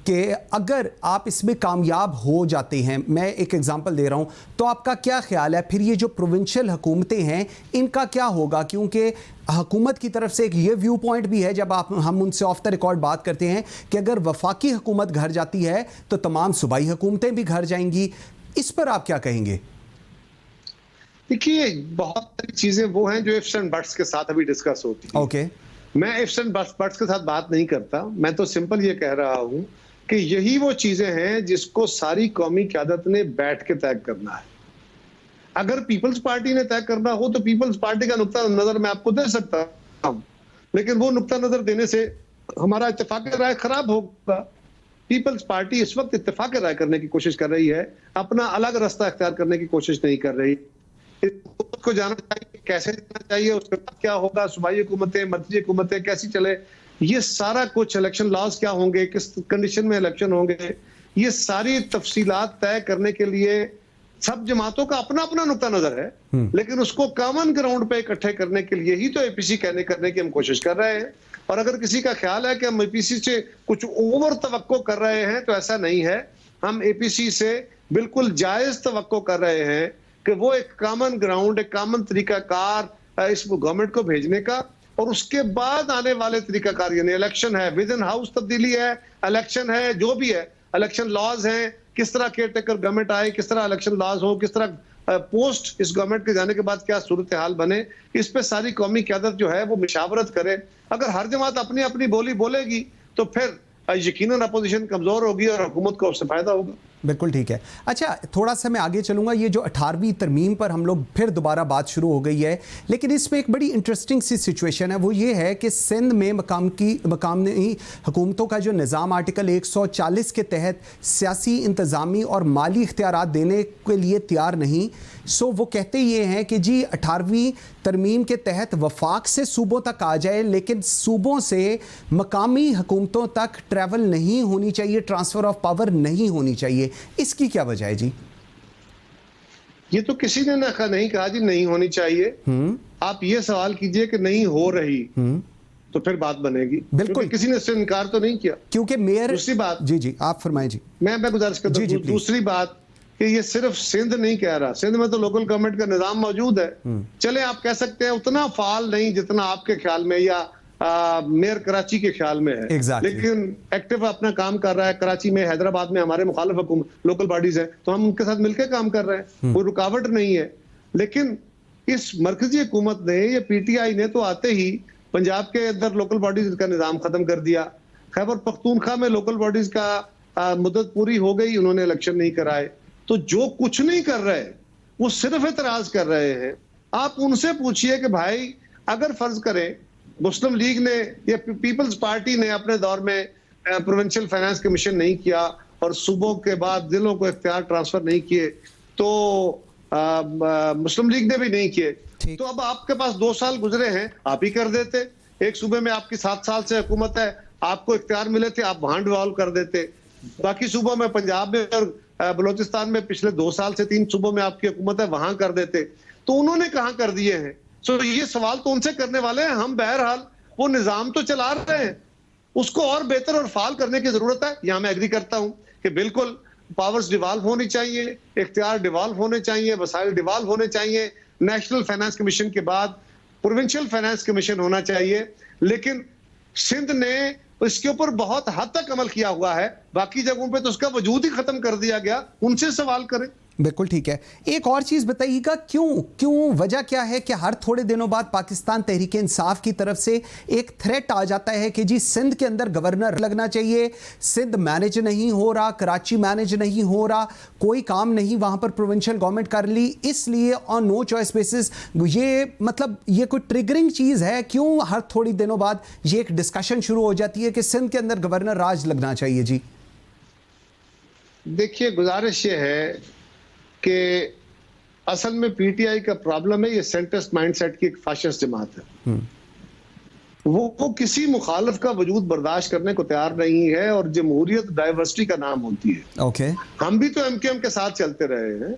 कि अगर आप इसमें कामयाब हो जाते हैं, मैं एक एग्जांपल दे रहा हूँ, तो आपका क्या ख्याल है फिर ये जो प्रोविंशियल हुकूमतें हैं इनका क्या होगा? क्योंकि हुकूमत की तरफ से एक ये व्यू पॉइंट भी है, जब हम उनसे ऑफ द रिकॉर्ड बात करते हैं कि अगर वफाकी हुकूमत घर जाती है तो तमाम सूबाई हुकूमतें भी घर जाएंगी। इस पर आप क्या कहेंगे? देखिए, बहुत सारी चीजें वो हैं जो इफ्स एंड बट्स के साथ अभी डिस्कस होती है। ओके। मैं इफ्स एंड बट्स के साथ बात नहीं करता, मैं तो सिंपल ये कह रहा हूं कि यही वो चीजें हैं जिसको सारी कौमी क़यादत ने बैठ के तय करना है। अगर पीपल्स पार्टी ने तय करना हो तो पीपल्स पार्टी का नुक्ता नजर मैं आपको दे सकता हूं, लेकिन वो नुक्ता नजर देने से हमारा इत्तेफाक राय खराब होगा। पीपल्स पार्टी इस वक्त इत्तेफाक राय करने की कोशिश कर रही है, अपना अलग रास्ता अख्तियार करने की कोशिश नहीं कर रही। को जाना चाहिए, कैसे जाना चाहिए, उसके बाद क्या होगा, सूबाई हुकूमतें, मर्कजी हुकूमतें कैसी चले, ये सारा कुछ, इलेक्शन लॉज क्या होंगे, किस कंडीशन में इलेक्शन होंगे, ये सारी तफसीलात तय करने के लिए सब जमातों का अपना अपना नुक्ता नजर है, लेकिन उसको कॉमन ग्राउंड पे इकट्ठे करने के लिए ही तो APC करने की हम कोशिश कर रहे हैं। और अगर किसी का ख्याल है कि हम APC से कुछ ओवर तवक्को कर रहे हैं तो ऐसा नहीं है। हम APC से बिल्कुल जायज तवक्को कर रहे हैं कि वो एक कॉमन ग्राउंड, एक कॉमन तरीकाकार इस गवर्नमेंट को भेजने का, और उसके बाद आने वाले तरीकाकार, यानी इलेक्शन है, विद इन हाउस तब्दीली है, इलेक्शन है, जो भी है, इलेक्शन लॉज हैं, किस तरह केयर टेकर गवर्नमेंट आए, किस तरह इलेक्शन लॉज हो, किस तरह पोस्ट इस गवर्नमेंट के जाने के बाद क्या सूरत हाल बने, इस पे सारी कौमी क़यादत जो है वो मुशावरत करे। अगर हर जमात अपनी अपनी बोली बोलेगी तो फिर यकीनन अपोजिशन कमजोर होगी और हुकूमत को उससे फायदा होगा। बिल्कुल ठीक है। अच्छा, थोड़ा सा मैं आगे चलूँगा। ये जो 18वीं तरमीम पर हम लोग फिर दोबारा बात शुरू हो गई है, लेकिन इसमें एक बड़ी इंटरेस्टिंग सी सिचुएशन है। वो ये है कि सिंध में मकामी हुकूमतों का जो निज़ाम आर्टिकल 140 के तहत सियासी, इंतज़ामी और माली इख्तियारात देने के लिए तैयार नहीं। सो वो कहते ये हैं कि जी 18वीं तरमीम के तहत वफाक से सूबों तक आ जाए, लेकिन सूबों से मकामी हुकूमतों तक ट्रैवल नहीं होनी चाहिए, ट्रांसफ़र ऑफ पावर नहीं होनी चाहिए। इसकी क्या वजह है जी? ये तो किसी ने नहीं कहा जी नहीं होनी चाहिए। आप ये सवाल कीजिए कि नहीं हो रही, तो फिर बात बनेगी। बिल्कुल, किसी ने इससे इनकार तो नहीं किया। क्योंकि मेयर, दूसरी बात, जी आप फरमाएं जी। मैं गुजारिश करता हूं, दूसरी बात कि ये सिर्फ सिंध नहीं कह रहा, सिंध में तो लोकल गवर्नमेंट का निजाम मौजूद है। चले आप कह सकते हैं उतना फाल नहीं जितना आपके ख्याल में या मेयर कराची के ख्याल में है, लेकिन एक्टिव अपना काम कर रहा है। कराची में, हैदराबाद में हमारे मुखालिफ लोकल बॉडीज हैं, तो हम उनके साथ मिलकर काम कर रहे हैं, कोई रुकावट नहीं है। लेकिन इस मरकजी हुकूमत ने, ये PTI ने तो आते ही पंजाब के अंदर लोकल बॉडीज का निजाम खत्म कर दिया। खैबर पख्तूनख्वा में लोकल बॉडीज का मुद्दत पूरी हो गई, उन्होंने इलेक्शन नहीं कराए। तो जो कुछ नहीं कर रहे वो सिर्फ एतराज कर रहे हैं। आप उनसे पूछिए कि भाई, अगर फर्ज करें मुस्लिम लीग ने या पीपल्स पार्टी ने अपने दौर में प्रोविंशियल फाइनेंस कमीशन नहीं किया और सूबों के बाद जिलों को इख्तियार ट्रांसफर नहीं किए, तो मुस्लिम लीग ने भी नहीं किए, तो अब आपके पास 2 साल गुजरे हैं, आप ही कर देते। एक सूबे में आपकी 7 साल से हुकूमत है, आपको इख्तियार मिले थे, आप वहां डिवॉल्व कर देते। बाकी सूबों में, पंजाब में और बलूचिस्तान में पिछले 2 साल से 3 सूबों में आपकी हुकूमत है, वहां कर देते। तो उन्होंने कहां कर दिए हैं? सो ये सवाल तो उनसे करने वाले हैं हम। बहरहाल वो निजाम तो चला रहे हैं, उसको और बेहतर और फाल करने की जरूरत है। यहां मैं एग्री करता हूं कि बिल्कुल पावर्स डिवॉल्व होनी चाहिए, इख्तियार डिवॉल्व होने चाहिए, वसाइल डिवॉल्व होने चाहिए। नेशनल फाइनेंस कमीशन के बाद प्रोविंशियल फाइनेंस कमीशन होना चाहिए, लेकिन सिंध ने इसके ऊपर बहुत हद तक अमल किया हुआ है, बाकी जगहों पे तो उसका वजूद ही खत्म कर दिया गया। उनसे सवाल करें। बिल्कुल ठीक है। एक और चीज़ बताइएगा, क्यों वजह क्या है कि हर थोड़े दिनों बाद पाकिस्तान तहरीक इंसाफ की तरफ से एक थ्रेट आ जाता है कि जी सिंध के अंदर गवर्नर लगना चाहिए, सिंध मैनेज नहीं हो रहा, कराची मैनेज नहीं हो रहा, कोई काम नहीं वहाँ पर प्रोविंशियल गवर्नमेंट कर ली, इसलिए ऑन नो चॉइस बेसिस ये मतलब ये कोई ट्रिगरिंग चीज़ है? क्यों हर थोड़ी दिनों बाद ये एक डिस्कशन शुरू हो जाती है कि सिंध के अंदर गवर्नर राज लगना चाहिए? जी देखिए, गुजारिश ये है कि असल में पीटीआई का प्रॉब्लम है, ये सेंट्रिस्ट माइंडसेट की एक फाशिस्ट जमात है। वो किसी मुखालिफ का वजूद बर्दाश्त करने को तैयार नहीं है, और जमहूरियत डाइवर्सिटी का नाम होती है। ओके, हम भी तो एमकेएम के साथ चलते रहे हैं,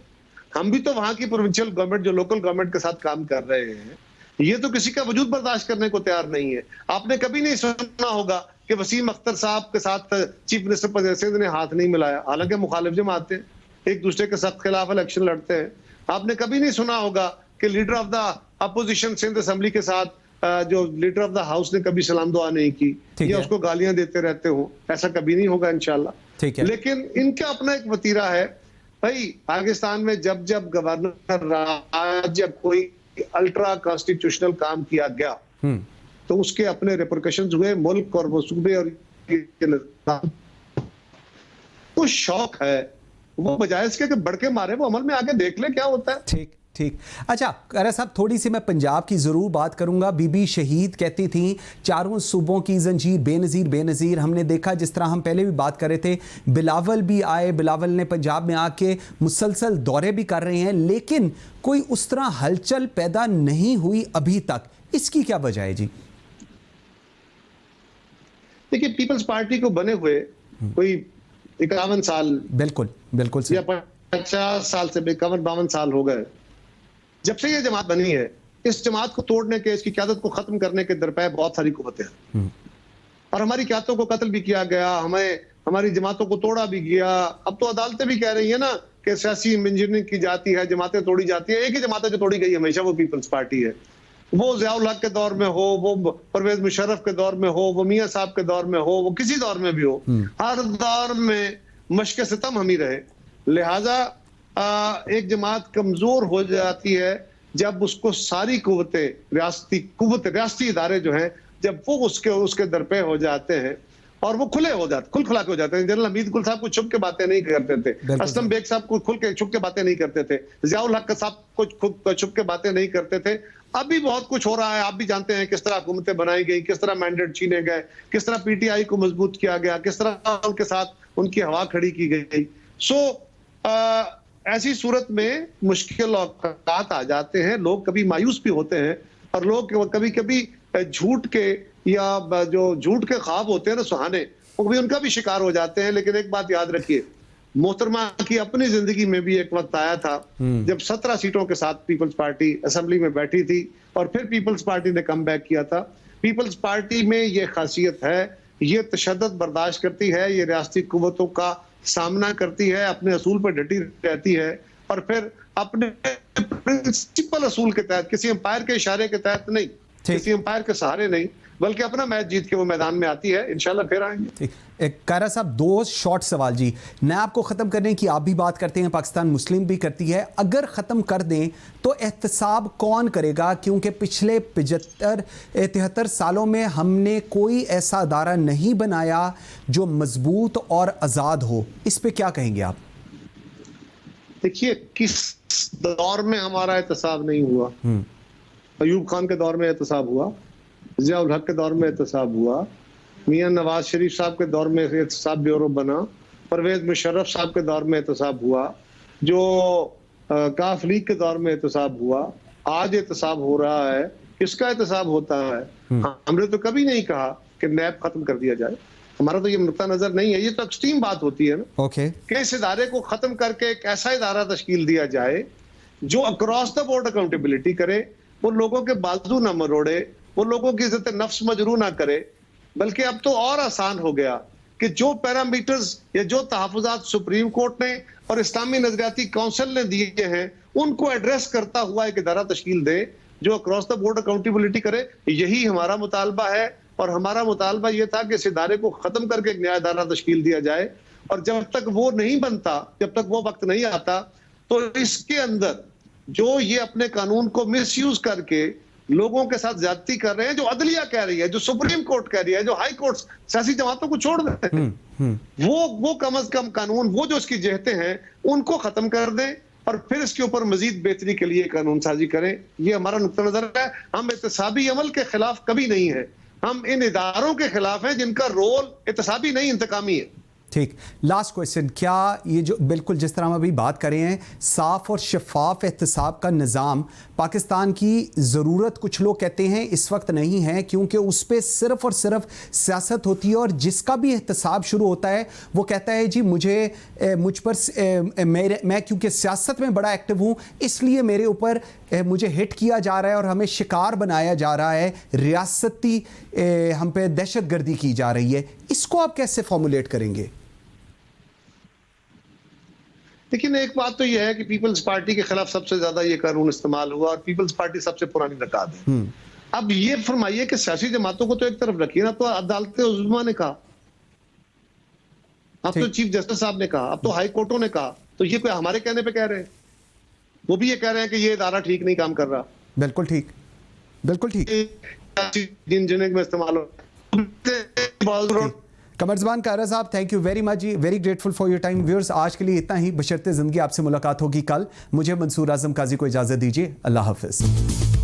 हम भी तो वहां की प्रोविंशियल गवर्नमेंट, जो लोकल गवर्नमेंट के साथ काम कर रहे हैं। ये तो किसी का वजूद बर्दाश्त करने को तैयार नहीं है। आपने कभी नहीं सुना होगा कि वसीम अख्तर साहब के साथ चीफ मिनिस्टर सिंध ने हाथ नहीं मिलाया, हालांकि मुखालिफ जमातें एक दूसरे के सख्त खिलाफ इलेक्शन लड़ते हैं। आपने कभी नहीं सुना होगा कि leader of the opposition Sindh assembly के साथ जो लीडर ऑफ द हाउस ने कभी सलाम दुआ नहीं की या उसको गालियां देते रहते हो। ऐसा कभी नहीं होगा इंशाल्लाह। लेकिन इनका अपना एक वतीरा है भाई। पाकिस्तान में जब जब गवर्नर रहा, जब कोई अल्ट्रा कॉन्स्टिट्यूशनल काम किया गया, तो उसके अपने रिपरकशंस हुए मुल्क और वो सूबे और तो शौक है वो बजाय इसके कि बढ़ के मारे, वो अमल में आके देख ले क्या होता है। ठीक ठीक। अच्छा खैरा साहब, थोड़ी सी मैं पंजाब की ज़रूर बात करूंगा। बीबी शहीद कहती थी चारों सूबों की जंजीर बेनज़ीर बेनज़ीर। हमने देखा जिस तरह हम पहले भी बात कर रहे थे, बिलावल भी आए, बिलावल ने पंजाब में आके मुसलसल दौरे भी कर रहे हैं, लेकिन कोई उस तरह हलचल पैदा नहीं हुई अभी तक। इसकी क्या वजह है जी? देखिए, पीपल्स पार्टी को बने हुए कोई 51 साल, बिल्कुल बिल्कुल या 50 साल से 51-52 साल हो गए जब से ये जमात बनी है। इस जमात को तोड़ने के, इसकी क़यादत को खत्म करने के दरपे बहुत सारी कुव्वतें हैं, और हमारी क़यादतों को कत्ल भी किया गया, हमारी जमातों को तोड़ा भी गया। अब तो अदालतें भी कह रही है ना कि सियासी इंजीनियरिंग की जाती है, जमातें तोड़ी जाती है। एक ही जमात है जो तोड़ी गई हमेशा, वो पीपल्स पार्टी है। वो ज़ियाउल हक के दौर में हो, वो परवेज मुशर्रफ के दौर में हो, वो मियां साहब के दौर में हो, वो किसी दौर में भी हो, हर दौर में मश्क सितम हम ही रहे। लिहाजा एक जमात कमजोर हो जाती है जब उसको सारी कुव्वतें, रियासती इदारे जो हैं, जब वो उसके दरपे हो जाते हैं और वो खुले हो जाते, खुला के हो जाते हैं। जनरल हमीद गुल साहब को छुप के बातें नहीं करते थे, असलम बेग साहब को खुल के छुप के बातें नहीं करते थे, ज़ियाउल हक साहब को खुद छुप के बातें नहीं करते थे। अब भी बहुत कुछ हो रहा है। आप भी जानते हैं किस तरह हुकूमतें बनाई गई, किस तरह मैंडेट छीने गए, किस तरह पीटीआई को मजबूत किया गया, किस तरह उनके साथ उनकी हवा खड़ी की गई। ऐसी सूरत में मुश्किल औकात आ जाते हैं, लोग कभी मायूस भी होते हैं, और लोग कभी कभी झूठ के या जो झूठ के ख्वाब होते हैं ना सुहाने, वो भी उनका भी शिकार हो जाते हैं। लेकिन एक बात याद रखिए, मोहतरमा की अपनी जिंदगी में भी एक वक्त आया था जब 17 सीटों के साथ पीपल्स पार्टी असेंबली में बैठी थी, और फिर पीपल्स पार्टी ने कम बैक किया था। पीपल्स पार्टी में ये खासियत है, ये तशद्दुद बर्दाश्त करती है, ये रियासती कुव्वतों का सामना करती है, अपने असूल पर डटी रहती है, और फिर अपने प्रिंसिपल असूल के तहत, किसी एम्पायर के इशारे के तहत नहीं, किसी एम्पायर के सहारे नहीं, बल्कि अपना मैच जीत के वो मैदान में आती है। इंशाल्लाह फिर आएंगे। कायरा साहब, 2 शॉर्ट सवाल जी। नैब को ख़त्म करने की आप भी बात करते हैं, पाकिस्तान मुस्लिम भी करती है। अगर ख़त्म कर दें तो एहतसाब कौन करेगा? क्योंकि पिछले 75-73 सालों में हमने कोई ऐसा अदारा नहीं बनाया जो मजबूत और आज़ाद हो। इस पे क्या कहेंगे आप? देखिए, किस दौर में हमारा एहतसाब नहीं हुआ? अयूब खान के दौर में एहतसाब हुआ, ज़ियाउल हक के दौर में एहतसाब हुआ, मियां नवाज शरीफ साहब के दौर में एहतसाब ब्यूरो बना, परवेज मुशर्रफ साहब के दौर में एहतसाब हुआ, जो काफ लीग के दौर में एहतसाब हुआ, आज एहतसाब हो रहा है, किसका एहतसाब होता है? हमने तो कभी नहीं कहा कि नैब खत्म कर दिया जाए, हमारा तो ये नुक्ता नजर नहीं है। ये तो एक्सट्रीम बात होती है ना कि इस इदारे को खत्म करके एक ऐसा इदारा तश्कील दिया जाए जो अक्रॉस द बोर्ड अकाउंटेबिलिटी करे, वो लोगों के बाजू ना मरोड़े, वो लोगों की इज्जत नफ्स मजरू ना करे, बल्कि अब तो और आसान हो गया कि जो पैरामीटर्स या जो तहफुजात सुप्रीम कोर्ट ने और इस्लामी नजरियाती काउंसिल ने दिए हैं उनको एड्रेस करता हुआ एक इदारा तश्कील दे जो अक्रॉस द बोर्ड अकाउंटेबिलिटी करे। यही हमारा मुतालबा है, और हमारा मुतालबा यह था कि इस इदारे को खत्म करके एक नया इदारा तश्कील दिया जाए, और जब तक वो नहीं बनता, जब तक वो वक्त नहीं आता, तो इसके अंदर जो ये अपने कानून को मिसयूज करके लोगों के साथ ज्यादती कर रहे हैं, जो अदलिया कह रही है, जो सुप्रीम कोर्ट कह रही है, जो हाई कोर्ट सियासी जमातों को छोड़ देते हैं, वो कम अज कम कानून, वो जो इसकी जहते हैं उनको खत्म कर दें और फिर इसके ऊपर मजीद बेहतरी के लिए कानून साजी करें। ये हमारा नुक्ता नजर है। हम एहतसाबी अमल के खिलाफ कभी नहीं है, हम इन इदारों के खिलाफ हैं जिनका रोल एहतसाबी नहीं इंतकामी है। ठीक, लास्ट क्वेश्चन, क्या ये जो बिल्कुल जिस तरह हम अभी बात कर रहे हैं साफ और शफाफ एहतसाब का निज़ाम पाकिस्तान की ज़रूरत कुछ लोग कहते हैं इस वक्त नहीं है, क्योंकि उस पर सिर्फ़ और सिर्फ सियासत होती है, और जिसका भी एहतसाब शुरू होता है वो कहता है जी मुझ पर मैं क्योंकि सियासत में बड़ा एक्टिव हूँ इसलिए मेरे ऊपर मुझे हिट किया जा रहा है और हमें शिकार बनाया जा रहा है, रियासती हम पे दहशतगर्दी की जा रही है। इसको आप कैसे फॉर्मुलेट करेंगे? लेकिन एक बात तो यह है कि पीपल्स पार्टी के खिलाफ सबसे ज्यादा ये कानून इस्तेमाल हुआ, और पीपल्स पार्टी सबसे पुरानी नकाद है। अब ये फरमाइए कि सियासी जमातों को तो एक तरफ रखिए ना, तो अदालत उज़्मा ने कहा, अब तो चीफ जस्टिस साहब ने कहा, अब तो हाई कोर्टों ने कहा, तो ये कोई हमारे कहने पे कह रहे हैं? वो भी ये कह रहे हैं कि ये इदारा ठीक नहीं काम कर रहा। बिल्कुल ठीक, बिल्कुल ठीक। जिन्हें में इस्तेमाल हो। कमरज़बान कारा साहब, thank you very much ji, very grateful for your time. Viewers, आज के लिए इतना ही, बशर्ते ज़िंदगी आपसे मुलाकात होगी कल। मुझे मंसूर आज़म काजी को इजाज़त दीजिए, अल्लाह हाफ़िज़।